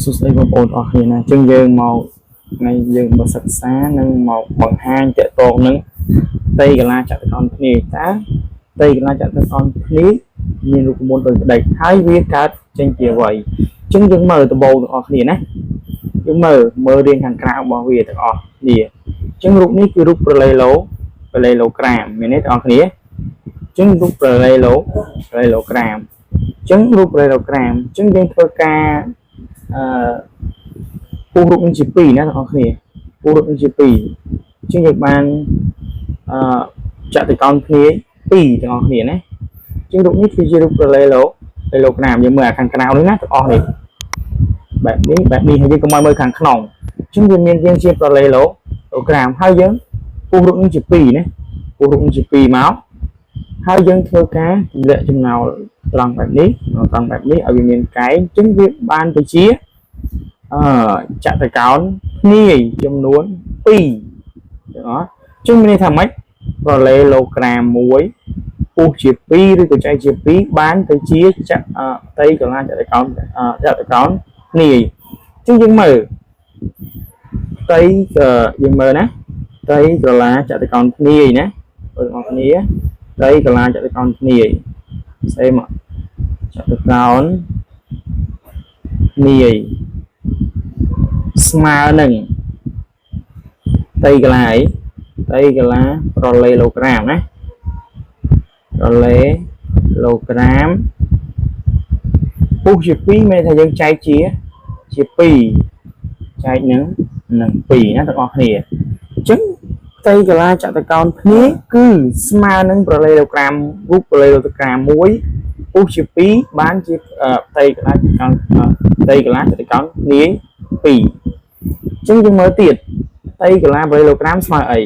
สุดท้ายผมโอนออกนี่นะจึงយើងមកថ្ងៃយើងមកសិក្សានិងមកបង្ហាញតកតងនឹងតៃកលាចក្រន្តគ្នាតើតៃកលាចក្រន្តគ្នាមានរូបមន្តដោយក្តីហើយវាកើតចេញជាអ្វីចឹងយើងមើលដំបូងទាំងអស់គ្នាណាយើងមើលរាងខាងក្រៅរបស់វាទាំងអស់នេះចឹងរូបនេះគឺរូបប្រឡេឡូក្រាមមានទេទាំងអស់គ្នាចឹងរូបប្រឡេឡូក្រាមចឹងរូបប្រឡេឡូក្រាមចឹងយើងធ្វើការពុះរូបនឹងជា2ណាទាំងអស់គ្នាពុះរូបនឹងជា2ជាងយើងបានចតុកោណគ្នា2ទាំងអស់គ្នាណាជាងរូបនេះគឺជារូបប្រឡេឡូក្រាមយើងមើលខាងក្រៅនេះណាទាំងអស់នេះបែបនេះហើយយើងក៏មកមើលខាងក្នុងជាងវាមានរាងជាប្រឡេឡូក្រាមហើយយើងពុះរូបនឹងជា2ណាពុះរូបនឹងជា2មកហើយយើងធ្វើការទម្លាក់ចំណោលត្រង់បែបនេះឲ្យវាមានកែងចឹងវាបានទៅជាចតុកោណគ្នាចំនួន2ចឹងមានន័យថាម៉េចប្រឡេឡូក្រាម1ពុះជា2ឬក៏ចែកជា2បានទៅជាតៃកលាចតុកោណគ្នាចឹងយើងមើលតៃយើងមើលណាតៃកលាចតុកោណគ្នាណាបងប្អូនគ្នាតៃកលាចតុកោណគ្នាស្អីមកចតុកោណគ្នាស្មើនឹងតៃកលាប្រឡេឡូក្រាមណាប្រឡេឡូក្រាមពុះជា2មានថាយើងចែកជា2ចែកនឹង2ណាទាំងអស់គ្នាអញ្ចឹងតៃកលាចតុកោណគ្នាគឺស្មើនឹងប្រឡេឡូក្រាមរូបប្រឡេឡូក្រាម1ពុះជា2បានជាតៃកលាចតុកោណគ្នា2អញ្ចឹងយើងមើលទៀតតៃកលាប្រឡេឡូក្រាមស្មើអី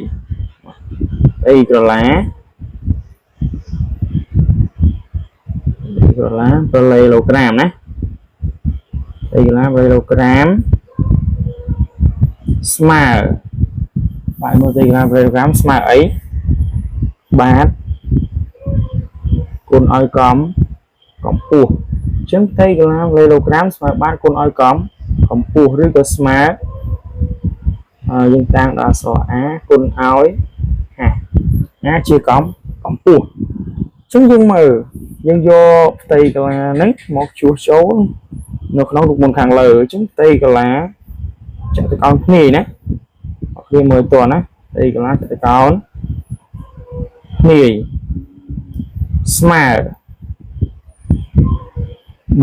តៃកលាប្រឡេឡូក្រាមណាតៃកលាប្រឡេឡូក្រាមស្មើបាទមើលតៃកលាប្រឡេឡូក្រាមស្មើអីបាទគុណឲ្យកម្ពស់អញ្ចឹងតៃកលាប្រឡេឡូក្រាមស្មើបាទគុណឲ្យកម្ពស់ឬក៏ស្មើយើងតាំងដល់អក្សរ A គុណឲ្យA ជាកម្ពស់អញ្ចឹងយើងមើលយើងយកផ្ទៃកលាហ្នឹងមកជួសចូលនៅក្នុងរូបមន្តខាងលើអញ្ចឹងផ្ទៃកលាចតុកោណគ្នាណាអត់គ្នាមើលតោះណាផ្ទៃកលាចតុកោណគ្នាស្មើ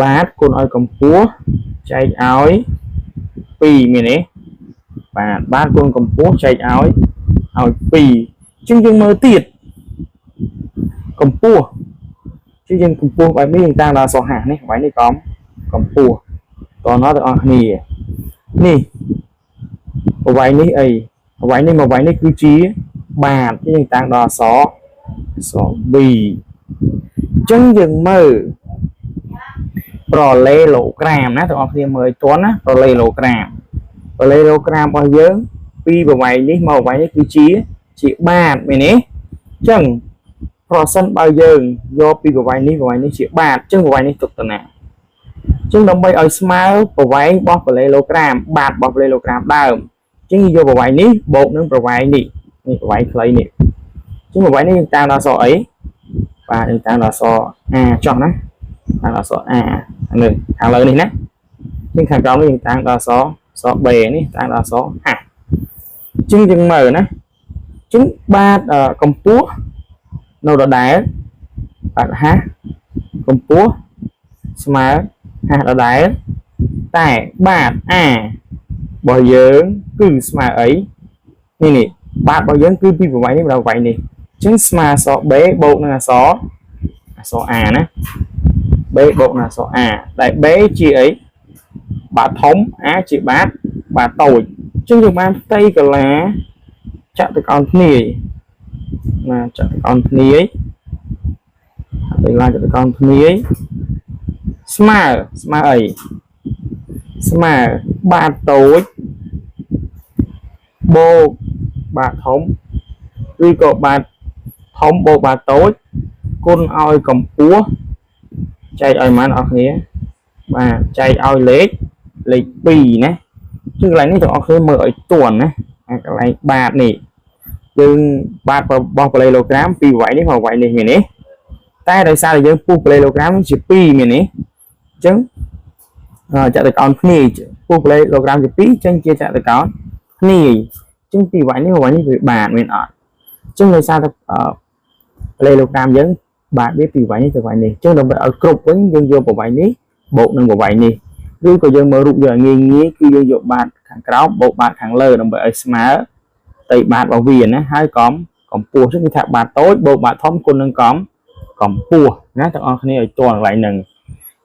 បាទគុណឲ្យកម្ពស់ចែកឲ្យ2មានទេបាទគុណកម្ពស់ចែកឲ្យ2អញ្ចឹងយើងមើលទៀតកម្ពស់ជាយើងកម្ពស់បែបនេះយើងតាំងដល់អក្សរ H នេះបែបនេះកម្ពស់តោះដល់ទាំងអស់គ្នានេះអ្វីនេះអីអ្វីនេះគឺជាបាទយើងតាំងដល់អក្សរ B អញ្ចឹងយើងមើលប្រឡេឡូក្រាមណាទាំងអស់គ្នាមើលឲ្យទាន់ណាប្រឡេឡូក្រាមរបស់យើងពីប្រវែងនេះមកប្រវែងនេះគឺជាបាទមែនទេអញ្ចឹងប្រសិនបើយើងយកពីប្រវែងនេះជាបាទអញ្ចឹងប្រវែងនេះទុកទៅណាអញ្ចឹងដើម្បីឲ្យស្មើប្រវែងរបស់ប្រឡេឡូក្រាមបាទរបស់ប្រឡេឡូក្រាមដើមអញ្ចឹងយកប្រវែងនេះបូកនឹងប្រវែងនេះប្រវែងខ្លីនេះអញ្ចឹងប្រវែងនេះយើងតាំងដល់អក្សរអីបាទយើងតាំងដល់អក្សរ A ចុះណាតាំងដល់អក្សរ A នេះខាងលើនេះណាអញ្ចឹងខាងក្រោមនេះយើងតាំងដល់អក្សរ B នេះតាំងដល់អក្សរ H អញ្ចឹងយើងមើលណាអញ្ចឹងបាទកម្ពស់នៅដដែលបាទ H កម្ពស់ស្មើ H ដដែលតែបាទ A របស់យើងគឺស្មើអីនេះបាទរបស់យើងគឺពីប្រវែងនេះដល់ប្រវែងនេះអញ្ចឹងស្មើអក្សរ B បូកនឹងអក្សរ A ណា B បូកនឹងអក្សរ A ដែល B ជាអីបាទធំ A ជាបាទតូចអញ្ចឹងយើងបានផ្ទៃកលាចតុកោណគ្នាណាចតុកោណគ្នាស្មើអីស្មើបាទតូចបូកបាទធំឬក៏បាទធំបូកបាទតូចគុណឲ្យកម្ពស់ចែកឲ្យប៉ុន្មានអស់គ្នាបាទចែកឲ្យលេខ lấy pì nè chứ cái này thì họ cứ mở tuần nè cái này bạt này nhưng bạt vào bao kilogram pì vậy đấy mà vậy này mình ấy tay đời sao thì dân pu kilogram chỉ pì mình ấy chứ chạy được con phi pu kilogram chỉ pì chân chia chạy được con phi chứ pì vậy nếu mà vậy như bạn mình ở chứ người sao kilogram dân bạn biết pì vậy như vậy này chứ đồng ở cục với dân vô của vậy ní bộ năng của vậy này cứ có dân mở rụng giờ nghe cứ dân dụng bạn hàng cáo bộ bạn hàng lơ đồng bởi smart tây bạn bảo viền á hai còn pua trước khi thạc bạn tối bộ bạn thông con nâng còn pua nhá thằng on này ở toàn lại nừng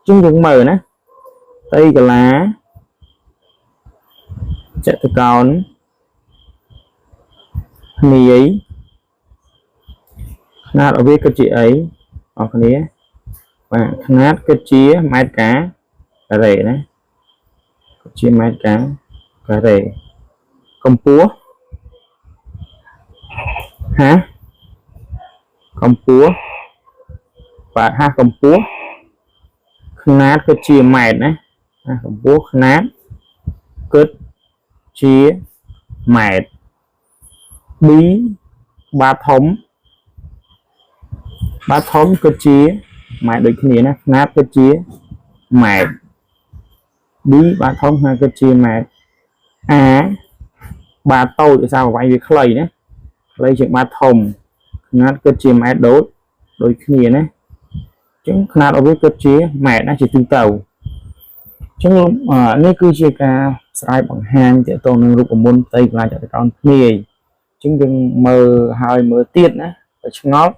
chúng dùng mờ nè tây cái lá chạy từ con mì ấy nát ở viết cái chị ấy ở cái này và nát cái chia mai cá cà rể đấy chia mai cá cà rể công púa hả công púa và ha công púa nát cái chia mày đấy công púa nát cất chia mày bí ba thống cái chia mày được cái gì nè nát cái chia mày bí ba thống hai cái chia mày ba tôi tại sao vậy việc lấy nhé lấy chuyện ba thùng nát cái chia mày đôi khi này chúng nát ở với cái chia mày nó chỉ tương tàu chúng nếu cứ chia ca sai bằng hàng thì tôi nên rút môn tây lại cho con nghề chúng đừng mờ hai mờ tiết nữa ở trong ngó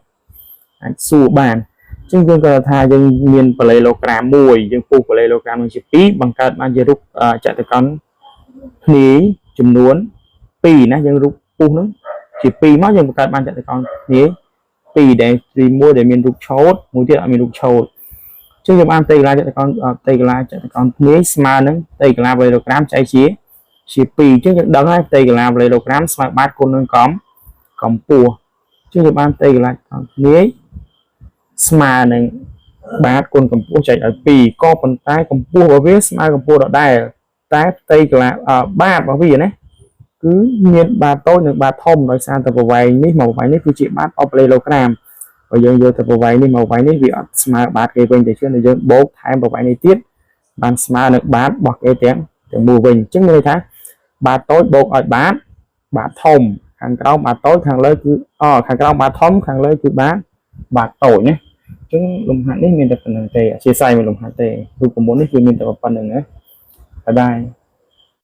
xù bàn chúng tôi có thay dân miền kilogram mùi dân phụ kilogram chỉ phí bằng cách bạn chỉ rút chạy từ con nghề chùm nuốn pì nó dân rút phụ nữa chỉ pì mất dân một cách bạn chạy từ con nghề pì để thì mua để mình rút chốt mua tiết mình rút chốt chứ chúng ăn tây lại chạy từ con nghề smart nữa tây là kilogram chạy chỉ pì chứ những đấng tây là kilogram smart bát con nên còn pùa chứ chúng ăn tây lại con nghề smart này bát con cầm pua chạy ở pì co phần tay cầm pua vào viết smart cầm pua đó đây tay tây là ba bảo vì này cứ nhiên ba tôi được ba thông nói sang tập vào váy ní màu váy ní cứ chị bát op kilogram bây giờ vô tập vào váy ní màu váy ní vì smart bát cái bên để chưa để bố thay vào váy ní tiết bàn smart được bát bọc cái tiếng để mua bình chứng minh tháng ba tối bột ở bát thông hàng cao ba tối hàng lớn cứ hàng cao ba thông hàng lớn cứ bát tổ nhé chúng lùng hạt đấy mình đặt phần tề chia sai mình lùng hạt tề tôi cũng muốn đi mình tập phần nữa ở đây